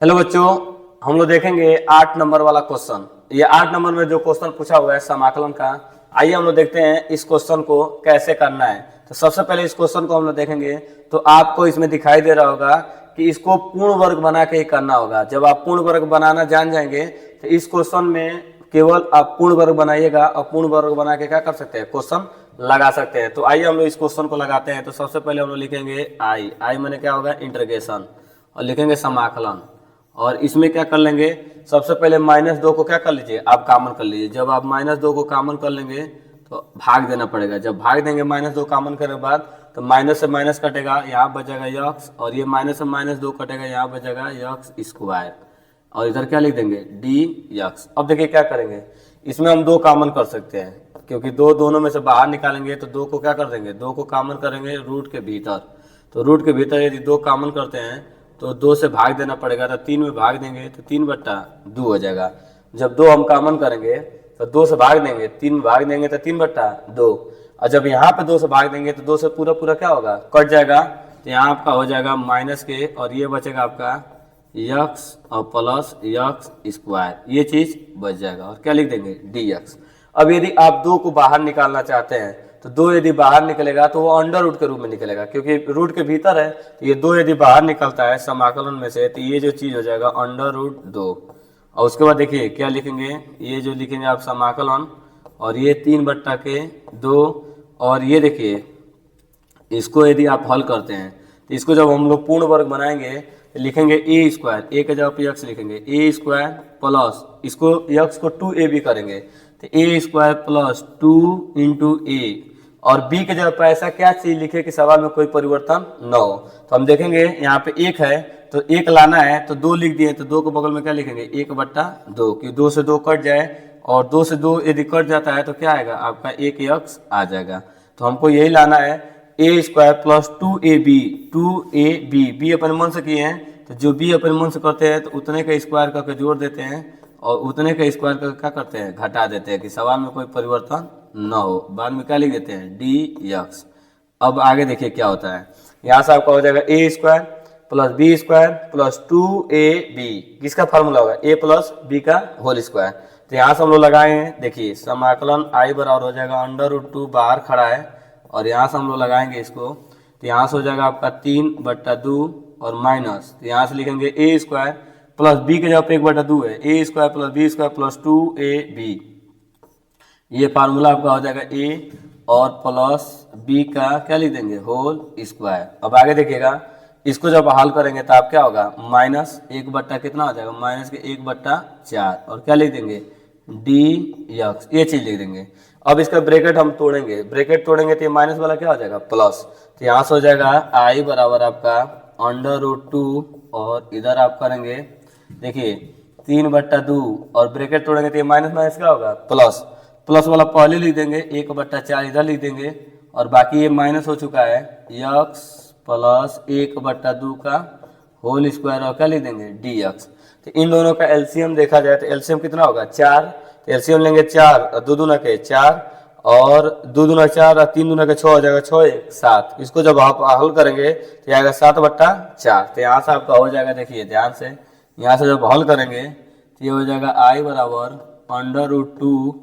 Hello बच्चों, हम लोग देखेंगे 8 नंबर वाला क्वेश्चन। ये 8 नंबर में जो क्वेश्चन पूछा हुआ है समाकलन का, आइए हम लोग देखते हैं इस क्वेश्चन को कैसे करना है। तो सबसे पहले इस क्वेश्चन को हम लोग देखेंगे तो आपको इसमें दिखाई दे रहा होगा कि इसको पूर्ण वर्ग बना के ही करना होगा। जब आप पूर्ण वर्ग बनाना जान जाएंगे तो इस क्वेश्चन में केवल आप पूर्ण वर्ग बनाइएगा और पूर्ण वर्ग बना के क्या कर सकते हैं, क्वेश्चन लगा सकते हैं। तो आइए हम लोग इस क्वेश्चन को लगाते हैं। तो सबसे पहले हम लोग लिखेंगे आई मैंने क्या होगा, इंटीग्रेशन, और लिखेंगे समाकलन। और इसमें क्या कर लेंगे, सबसे पहले -2 को क्या कर लीजिए, आप कॉमन कर लीजिए। जब आप -2 को कॉमन कर लेंगे तो भाग देना पड़ेगा। जब भाग देंगे -2 कॉमन करने के बाद तो माइनस से माइनस कटेगा, यहाँ बचेगा यक्स, और ये माइनस से -2 कटेगा, यहाँ बचेगा यक्स स्क्वायर, और इधर क्या लिख देंगे, डी यक्स। अब देखिए क्या करेंगे, इसमें हम 2 कॉमन कर सकते हैं क्योंकि दोनों में से बाहर निकालेंगे तो 2 को क्या कर देंगे, 2 को कॉमन करेंगे रूट के भीतर। तो रूट के भीतर यदि 2 कॉमन करते हैं तो 2 से भाग देना पड़ेगा, तो 3 में भाग देंगे तो 3/2 हो जाएगा। जब 2 हम कॉमन करेंगे तो 2 से भाग देंगे, 3 में भाग देंगे तो 3/2, और जब यहाँ पे 2 से भाग देंगे तो 2 से पूरा पूरा क्या होगा, कट जाएगा। तो यहाँ आपका हो जाएगा माइनस के, और ये बचेगा आपका यक्स और प्लस यक्स स्क्वायर, ये चीज बच जाएगा, और क्या लिख देंगे, डी यक्स। अब यदि आप 2 को बाहर निकालना चाहते हैं तो 2 यदि बाहर निकलेगा तो वो अंडर रूट के रूप में निकलेगा, क्योंकि रूट के भीतर है। तो ये 2 यदि बाहर निकलता है समाकलन में से तो ये जो चीज हो जाएगा अंडर रूट 2। और उसके बाद देखिए क्या लिखेंगे, ये जो लिखेंगे आप समाकलन, और ये 3/2। और ये देखिए इसको यदि आप हल करते हैं तो इसको जब हम लोग पूर्ण वर्ग बनाएंगे तो लिखेंगे ए स्क्वायर, ए के जगह पे यक्स लिखेंगे, ए स्क्वायर प्लस इसको यक्स को 2a भी करेंगे तो ए स्क्वायर प्लस 2 इंटू ए, और बी के जगह पर ऐसा क्या चीज लिखे कि सवाल में कोई परिवर्तन न हो। तो हम देखेंगे यहाँ पे 1 है तो 1 लाना है तो 2 लिख दिए, तो 2 के बगल में क्या लिखेंगे, 1/2, कि 2 से 2 कट जाए, और 2 से 2 यदि कट जाता है तो क्या आएगा, आपका 1 यक्स आ जाएगा। तो हमको यही लाना है, A square plus 2ab, B अपन मन से किए हैं तो जो बी अपन मन से करते हैं तो उतने का स्क्वायर करके जोड़ देते हैं, और उतने का स्क्वायर करके क्या करते हैं, घटा देते हैं कि सवाल में कोई परिवर्तन न हो। बाद में क्या लिख देते हैं, डी यक्स। अब आगे देखिए क्या होता है, यहाँ से आपका हो जाएगा A square plus B square plus 2ab, किसका फार्मूला होगा, ए प्लस बी का होल स्क्वायर। तो यहाँ से हम लोग लगाए हैं, देखिए समाकलन आई बराबर हो जाएगा अंडर रूट 2, बाहर खड़ा है, और यहाँ से हम लोग लगाएंगे इसको, तो यहाँ से हो जाएगा आपका 3/2 और माइनस, तो यहाँ से लिखेंगे ए स्क्वायर प्लस बी के जगह पे 1/2 है, A square plus B square plus 2ab, ये फार्मूला आपका हो जाएगा ए और प्लस बी का क्या लिख देंगे, होल स्क्वायर। अब आगे देखिएगा, इसको जब हल करेंगे तो आप क्या होगा, माइनस 1 कितना हो जाएगा, माइनस के 1/4, और क्या लिख देंगे, डी यक्स, ये चीज लिख देंगे। अब इसका ब्रैकेट हम तोड़ेंगे, ब्रैकेट तोड़ेंगे तो ये माइनस वाला क्या हो जाएगा, प्लस। तो यहाँ से हो जाएगा आई बराबर आपका अंडर रूट 2, और इधर आप करेंगे देखिए 3/2, और ब्रैकेट तोड़ेंगे तो ये माइनस माइनस क्या होगा, प्लस। प्लस वाला पहले लिख देंगे, 1/4 इधर लिख देंगे, और बाकी ये माइनस हो चुका है, यक्स प्लस 1/2 का होल स्क्वायर, और क्या लिख देंगे, डी यक्स। तो इन दोनों का एलसीएम देखा जाए तो एलसीएम कितना होगा, 4। तो एलसीएम लेंगे 4, 2 दूना के 4, और 2 दूना 4 और 3 दूना के 6 हो जाएगा, 6 1 7। इसको जब आप हल करेंगे तो आएगा 7/4। तो यहाँ से आपका हो जाएगा, देखिए ध्यान से, यहाँ से जब हल करेंगे तो ये हो जाएगा आई बराबर अंडर रूट 2,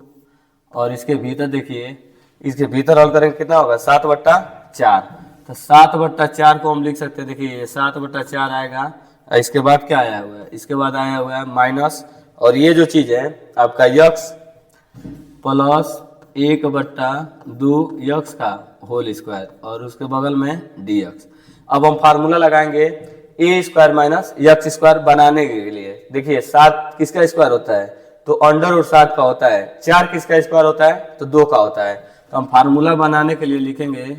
और इसके भीतर देखिए, इसके भीतर हल करेंगे कितना होगा, 7/4। तो 7/4 को हम लिख सकते हैं, देखिए 7/4 आएगा। इसके बाद क्या आया हुआ है, इसके बाद आया हुआ है माइनस, और ये जो चीज है आपका यक्स प्लस 1/2 यक्स का होल स्क्वायर, और उसके बगल में डी यक्स। अब हम फार्मूला लगाएंगे ए स्क्वायर माइनस यक्स स्क्वायर बनाने के लिए। देखिए 7 किसका स्क्वायर होता है, तो अंडर रूट 7 का होता है। 4 किसका स्क्वायर होता है, तो 2 का होता है। तो हम फार्मूला बनाने के लिए लिखेंगे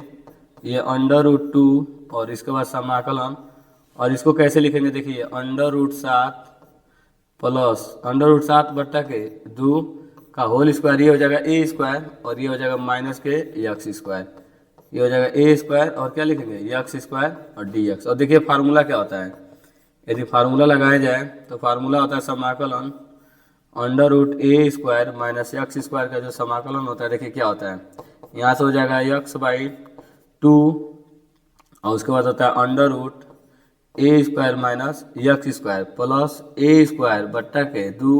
ये अंडर रूट 2, और इसके बाद समाकलन, और इसको कैसे लिखेंगे, देखिए under root 7 plus under root 7/2 का होल स्क्वायर, ये हो जाएगा ए स्क्वायर, और ये हो जाएगा माइनस के यक्स स्क्वायर, ये हो जाएगा ए स्क्वायर, और क्या लिखेंगे, यक्स स्क्वायर और डी यक्स। और देखिए फार्मूला क्या होता है, यदि फार्मूला लगाया जाए तो फार्मूला होता है समाकलन under root A² minus x square का जो समाकलन होता है, देखिए क्या होता है, यहाँ से हो जाएगा x/2, और उसके बाद होता है under root A square minus x square plus A square बट्टा के 2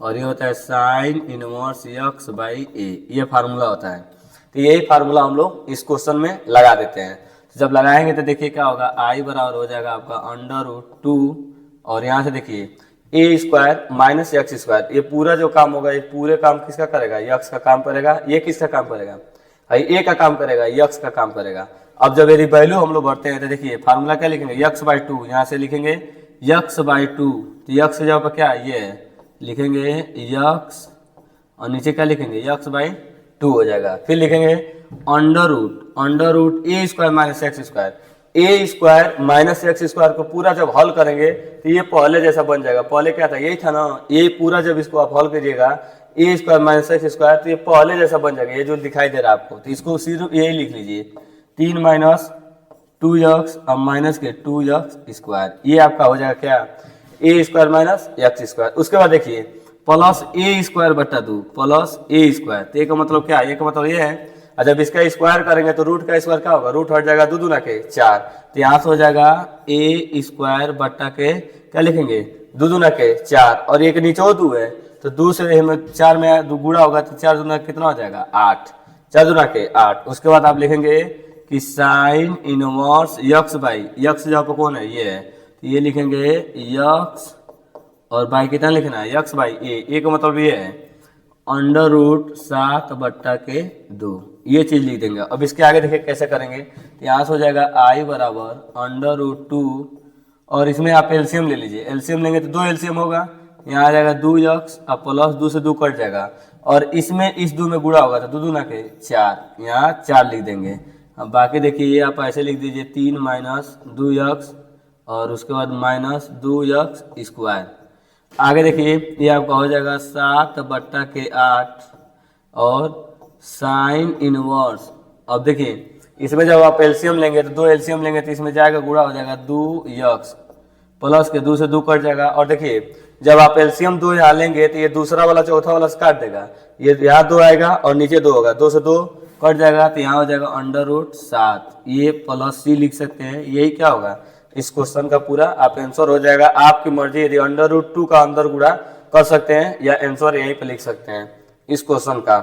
और ये होता है sine inverse X by A, ये फार्मूला होता है। तो यही फार्मूला हम लोग इस क्वेश्चन में लगा देते हैं। तो जब लगाएंगे तो देखिए क्या होगा, आई बराबर हो जाएगा आपका √2 और यहाँ से देखिए ए स्क्वायर माइनस यक्स स्क्वायर, ये पूरा जो काम होगा ये पूरे काम किसका करेगा, यक्स का काम करेगा। ये किसका काम करेगा, ए का काम करेगा, यक्स का काम करेगा। अब जब यदि वैल्यू हम लोग भरते हैं तो देखिए फार्मूला क्या लिखेंगे, x/2, यहाँ से लिखेंगे x/2, तो यक्स की जगह पर क्या ये लिखेंगे यक्स और नीचे क्या लिखेंगे x/2 हो जाएगा। फिर लिखेंगे under root A square minus x square, A square minus x square को पूरा जब हल करेंगे तो ये पहले जैसा बन जाएगा। पहले क्या था, यही था ना, ये पूरा जब इसको आप हल करिएगा ए स्क्वायर माइनस एक्स स्क्वायर तो ये पहले जैसा बन जाएगा, ये जो दिखाई दे रहा है आपको। तो इसको सिर्फ यही लिख लीजिए 3 माइनस 2x और माइनस के 2x स्क्वायर, ये आपका हो जाएगा क्या, ए स्क्वायर माइनस एक्स स्क्वायर। उसके बाद देखिए प्लस ए स्क्वायर बट्टा 2 प्लस ए स्क्वायर, तो ये का मतलब क्या, ये का मतलब ये है। और जब इसका स्क्वायर करेंगे तो रूट का स्क्वायर क्या होगा, रूट हट जाएगा 2 दूना के 4, तो यहाँ से हो जाएगा ए स्क्वायर बट्टा के क्या लिखेंगे 2 दूना के 4 और एक नीचे 2 है तो 2 से हमें 4 में 2 गुणा होगा तो 4 दूना कितना हो जाएगा 8, 4 दूना के 8। उसके बाद आप लिखेंगे कि sign inverse X by, x जहाँ पर कौन है ये है, तो ये लिखेंगे यक्स और बाई कितना लिखना है यक्स बाई ए का मतलब ये है √7 बट्टा के 2, ये चीज लिख देंगे। अब इसके आगे देखिए कैसे करेंगे, तो यहाँ से हो जाएगा आई बराबर √2 और इसमें आप एलसीएम ले लीजिए, एलसीएम लेंगे तो 2 एलसीएम होगा, यहाँ आ जाएगा 2x और प्लस 2 से 2 कट जाएगा और इसमें इस 2 में गुणा होगा तो 2 दूना के 4, यहाँ 4 लिख देंगे। अब बाकी देखिए ये आप ऐसे लिख दीजिए 3 माइनस 2x और उसके बाद माइनस 2x स्क्वायर। आगे देखिए ये आपका हो जाएगा 7 बट्टा के 8 और साइन इनवर्स। अब देखिए इसमें जब आप एलसीएम लेंगे तो 2 एलसीएम लेंगे तो इसमें जाएगा गुणा हो जाएगा 2x प्लस के 2 से 2 कट जाएगा और देखिए जब आप एलसीएम 2 यहाँ लेंगे तो ये दूसरा वाला चौथा वाला से काट देगा, ये यहाँ 2 आएगा और नीचे 2 होगा, 2 से 2 कट जाएगा तो यहाँ हो जाएगा √7, ये प्लस c लिख सकते हैं। यही क्या होगा इस क्वेश्चन का पूरा आप आंसर हो जाएगा। आपकी मर्जी, यदि √2 का अंदर गुणा कर सकते हैं या आंसर यहीं पे लिख सकते हैं इस क्वेश्चन का।